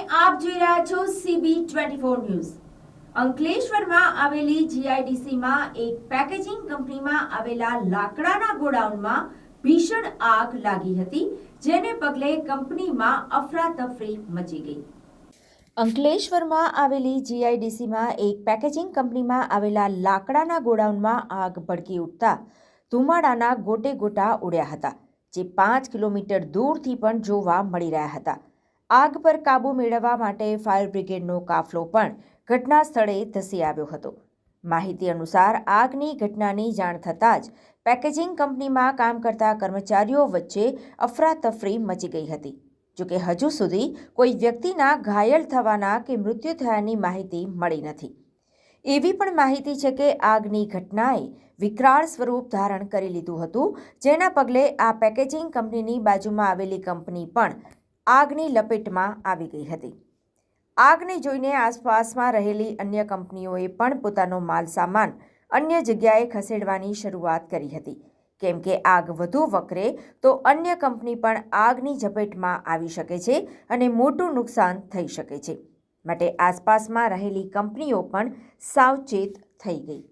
આપ જોઈ રહ્યા છો CB24 ન્યૂઝ। અંકલેશ્વરમાં આવેલી GIDCમાં એક પેકેજિંગ કંપનીમાં આવેલા લાકડાના ગોડાઉનમાં ભીષણ આગ લાગી હતી, જેને પગલે કંપનીમાં અફરાતફરી મચી ગઈ। અંકલેશ્વરમાં આવેલી GIDCમાં એક પેકેજિંગ કંપનીમાં આવેલા લાકડાના ગોડાઉનમાં આગ ભડકી ઉઠતા ધુમાડાના ગોટે ગોટા ઉડ્યા હતા, જે 5 કિલોમીટર દૂરથી પણ જોવા મળી રહ્યા હતા। આગ પર કાબૂ મેળવવા માટે ફાયર બ્રિગેડનો કાફલો પણ ઘટના સ્થળે ધસી આવ્યો હતો। માહિતી અનુસાર આગની ઘટનાની જાણ થતાં જ પેકેજિંગ કંપનીમાં કામ કરતા કર્મચારીઓ વચ્ચે અફરાતફરી મચી ગઈ હતી। જોકે હજુ સુધી કોઈ વ્યક્તિના ઘાયલ થવાના કે મૃત્યુ થયાની માહિતી મળી નથી। એવી પણ માહિતી છે કે આગની ઘટનાએ વિકરાળ સ્વરૂપ ધારણ કરી લીધું હતું, જેના પગલે આ પેકેજિંગ કંપનીની બાજુમાં આવેલી કંપની પણ આગની લપેટમાં આવી ગઈ હતી। આગને જોઈને આસપાસમાં રહેલી અન્ય કંપનીઓએ પણ પોતાનો માલ સામાન અન્ય જગ્યાએ ખસેડવાની શરૂઆત કરી હતી, કેમ કે આગ વધુ વકરે તો અન્ય કંપની પણ આગની ઝપેટમાં આવી શકે છે અને મોટું નુકસાન થઈ શકે છે। માટે આસપાસમાં રહેલી કંપનીઓ પણ સાવચેત થઈ ગઈ।